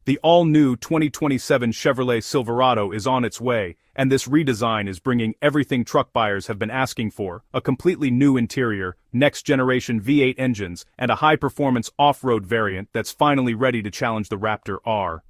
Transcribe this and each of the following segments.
The all-new 2027 Chevrolet Silverado is on its way, and this redesign is bringing everything truck buyers have been asking for: a completely new interior, next-generation V8 engines, and a high-performance off-road variant that's finally ready to challenge the Raptor R.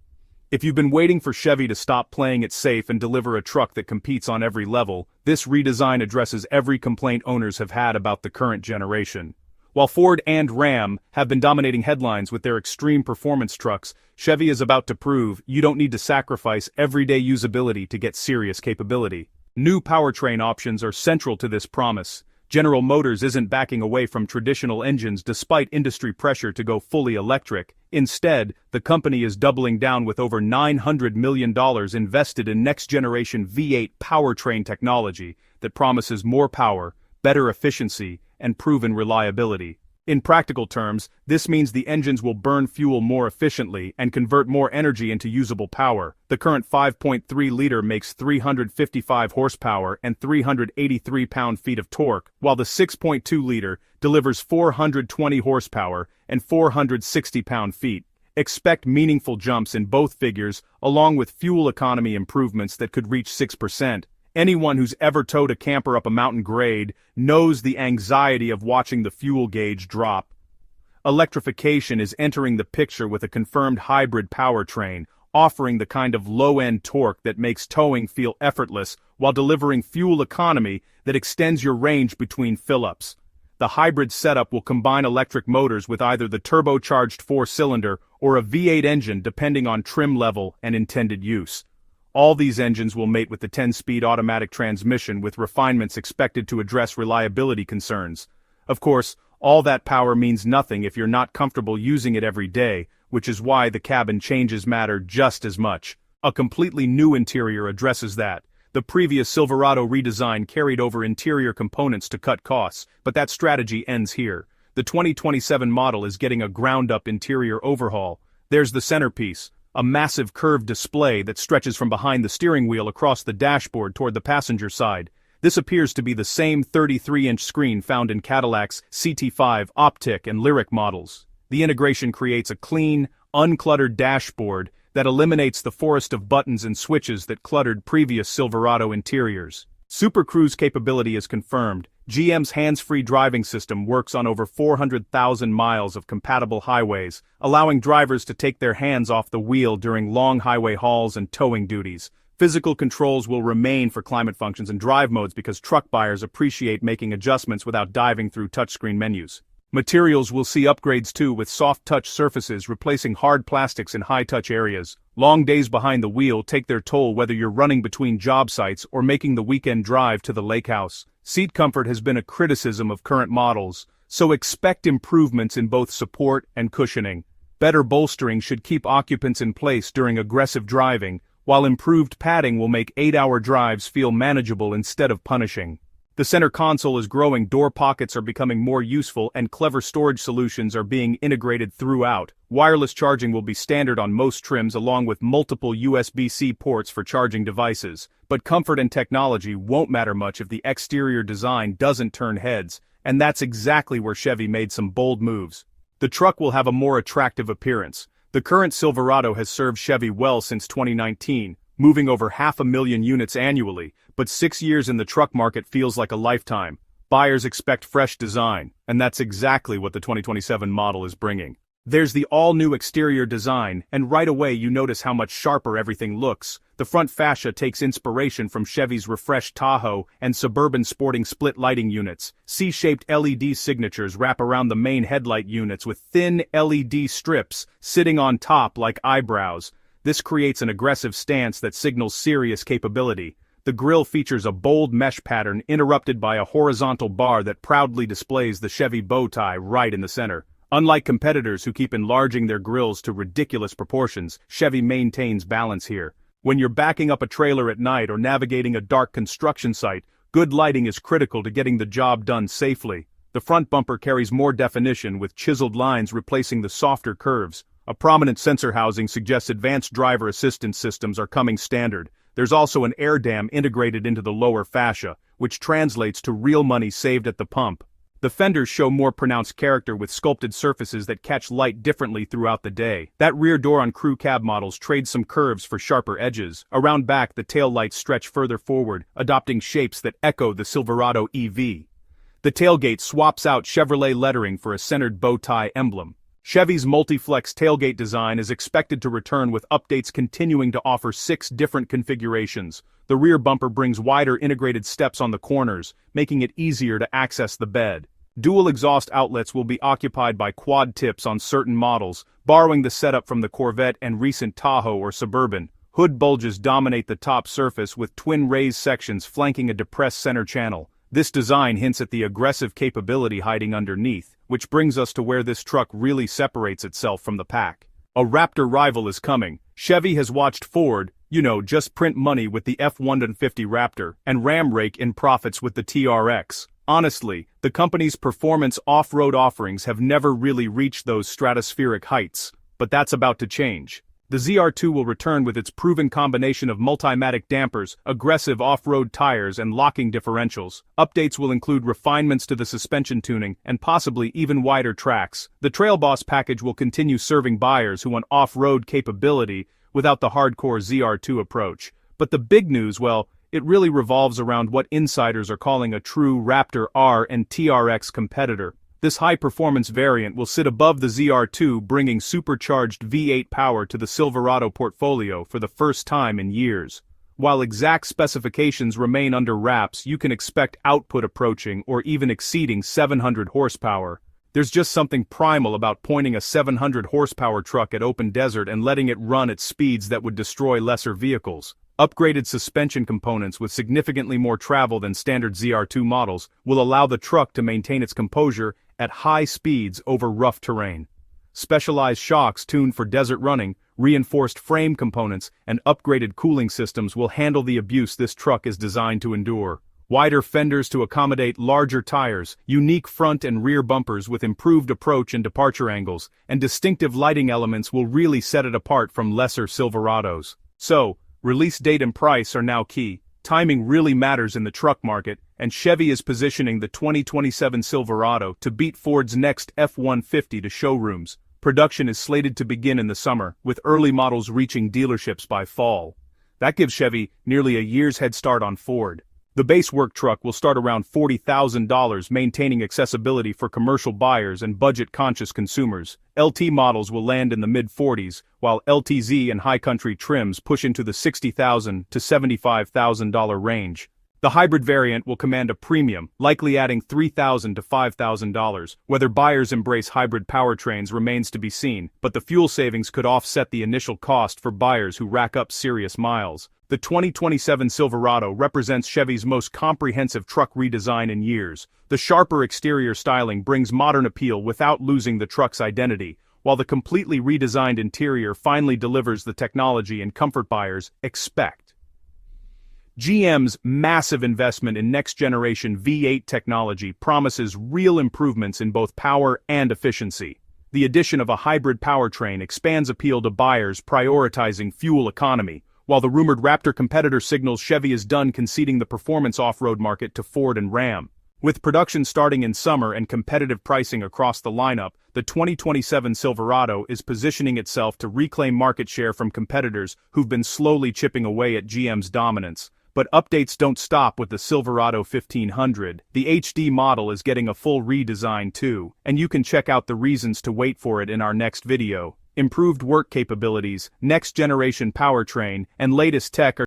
If you've been waiting for Chevy to stop playing it safe and deliver a truck that competes on every level, this redesign addresses every complaint owners have had about the current generation. While Ford and Ram have been dominating headlines with their extreme performance trucks, Chevy is about to prove you don't need to sacrifice everyday usability to get serious capability. New powertrain options are central to this promise. General Motors isn't backing away from traditional engines despite industry pressure to go fully electric. Instead, the company is doubling down with over $900 million invested in next-generation V8 powertrain technology that promises more power, better efficiency, and proven reliability. In practical terms, this means the engines will burn fuel more efficiently and convert more energy into usable power. The current 5.3-liter makes 355 horsepower and 383 pound-feet of torque, while the 6.2-liter delivers 420 horsepower and 460 pound-feet. Expect meaningful jumps in both figures, along with fuel economy improvements that could reach 6%. Anyone who's ever towed a camper up a mountain grade knows the anxiety of watching the fuel gauge drop. Electrification is entering the picture with a confirmed hybrid powertrain, offering the kind of low-end torque that makes towing feel effortless while delivering fuel economy that extends your range between fill-ups. The hybrid setup will combine electric motors with either the turbocharged 4-cylinder or a V8 engine depending on trim level and intended use. All these engines will mate with the 10-speed automatic transmission with refinements expected to address reliability concerns. Of course, all that power means nothing if you're not comfortable using it every day, which is why the cabin changes matter just as much. A completely new interior addresses that. The previous Silverado redesign carried over interior components to cut costs, but that strategy ends here. The 2027 model is getting a ground-up interior overhaul. There's the centerpiece, a massive curved display that stretches from behind the steering wheel across the dashboard toward the passenger side. This appears to be the same 33-inch screen found in Cadillac's CT5, Optic, and Lyric models. The integration creates a clean, uncluttered dashboard that eliminates the forest of buttons and switches that cluttered previous Silverado interiors. Super Cruise capability is confirmed. GM's hands-free driving system works on over 400,000 miles of compatible highways, allowing drivers to take their hands off the wheel during long highway hauls and towing duties. Physical controls will remain for climate functions and drive modes because truck buyers appreciate making adjustments without diving through touchscreen menus. Materials will see upgrades too, with soft-touch surfaces replacing hard plastics in high-touch areas. Long days behind the wheel take their toll whether you're running between job sites or making the weekend drive to the lake house. Seat comfort has been a criticism of current models, so expect improvements in both support and cushioning. Better bolstering should keep occupants in place during aggressive driving, while improved padding will make 8-hour drives feel manageable instead of punishing. The center console is growing, door pockets are becoming more useful, and clever storage solutions are being integrated throughout. Wireless charging will be standard on most trims along with multiple USB-C ports for charging devices. But comfort and technology won't matter much if the exterior design doesn't turn heads, and that's exactly where Chevy made some bold moves. The truck will have a more attractive appearance. The current Silverado has served Chevy well since 2019, moving over 500,000 units annually, but 6 years in the truck market feels like a lifetime. Buyers expect fresh design, and that's exactly what the 2027 model is bringing. There's the all-new exterior design, and right away you notice how much sharper everything looks. The front fascia takes inspiration from Chevy's refreshed Tahoe and Suburban sporting split lighting units. C-shaped LED signatures wrap around the main headlight units with thin LED strips sitting on top like eyebrows. This creates an aggressive stance that signals serious capability. The grille features a bold mesh pattern interrupted by a horizontal bar that proudly displays the Chevy bow tie right in the center. Unlike competitors who keep enlarging their grilles to ridiculous proportions, Chevy maintains balance here. When you're backing up a trailer at night or navigating a dark construction site, good lighting is critical to getting the job done safely. The front bumper carries more definition with chiseled lines replacing the softer curves. A prominent sensor housing suggests advanced driver assistance systems are coming standard. There's also an air dam integrated into the lower fascia, which translates to real money saved at the pump. The fenders show more pronounced character with sculpted surfaces that catch light differently throughout the day. That rear door on crew cab models trades some curves for sharper edges. Around back, the tail lights stretch further forward, adopting shapes that echo the Silverado EV. The tailgate swaps out Chevrolet lettering for a centered bow tie emblem. Chevy's multi-flex tailgate design is expected to return with updates continuing to offer 6 different configurations. The rear bumper brings wider integrated steps on the corners, making it easier to access the bed. Dual exhaust outlets will be occupied by quad tips on certain models, borrowing the setup from the Corvette and recent Tahoe or Suburban. Hood bulges dominate the top surface with twin raised sections flanking a depressed center channel. This design hints at the aggressive capability hiding underneath, which brings us to where this truck really separates itself from the pack. A Raptor rival is coming. Chevy has watched Ford, just print money with the F-150 Raptor, and ram rake in profits with the TRX. Honestly, the company's performance off-road offerings have never really reached those stratospheric heights, but that's about to change. The ZR2 will return with its proven combination of multimatic dampers, aggressive off-road tires and locking differentials. Updates will include refinements to the suspension tuning and possibly even wider tracks. The Trail Boss package will continue serving buyers who want off-road capability without the hardcore ZR2 approach. But the big news, well, it really revolves around what insiders are calling a true Raptor R and TRX competitor. This high-performance variant will sit above the ZR2, bringing supercharged V8 power to the Silverado portfolio for the first time in years. While exact specifications remain under wraps, you can expect output approaching or even exceeding 700 horsepower. There's just something primal about pointing a 700 horsepower truck at open desert and letting it run at speeds that would destroy lesser vehicles. Upgraded suspension components with significantly more travel than standard ZR2 models will allow the truck to maintain its composure at high speeds over rough terrain. Specialized shocks tuned for desert running, reinforced frame components, and upgraded cooling systems will handle the abuse this truck is designed to endure. Wider fenders to accommodate larger tires, unique front and rear bumpers with improved approach and departure angles, and distinctive lighting elements will really set it apart from lesser Silverados. So, release date and price are now key. Timing really matters in the truck market, and Chevy is positioning the 2027 Silverado to beat Ford's next F-150 to showrooms. Production is slated to begin in the summer, with early models reaching dealerships by fall. That gives Chevy nearly a year's head start on Ford. The base work truck will start around $40,000, maintaining accessibility for commercial buyers and budget-conscious consumers. LT models will land in the mid-40s, while LTZ and high country trims push into the $60,000 to $75,000 range. The hybrid variant will command a premium, likely adding $3,000 to $5,000. Whether buyers embrace hybrid powertrains remains to be seen, but the fuel savings could offset the initial cost for buyers who rack up serious miles. The 2027 Silverado represents Chevy's most comprehensive truck redesign in years. The sharper exterior styling brings modern appeal without losing the truck's identity, while the completely redesigned interior finally delivers the technology and comfort buyers expect. GM's massive investment in next-generation V8 technology promises real improvements in both power and efficiency. The addition of a hybrid powertrain expands appeal to buyers prioritizing fuel economy, while the rumored Raptor competitor signals Chevy is done conceding the performance off-road market to Ford and Ram. With production starting in summer and competitive pricing across the lineup, the 2027 Silverado is positioning itself to reclaim market share from competitors who've been slowly chipping away at GM's dominance. But updates don't stop with the Silverado 1500. The HD model is getting a full redesign too, and you can check out the reasons to wait for it in our next video. Improved work capabilities, next-generation powertrain, and latest tech are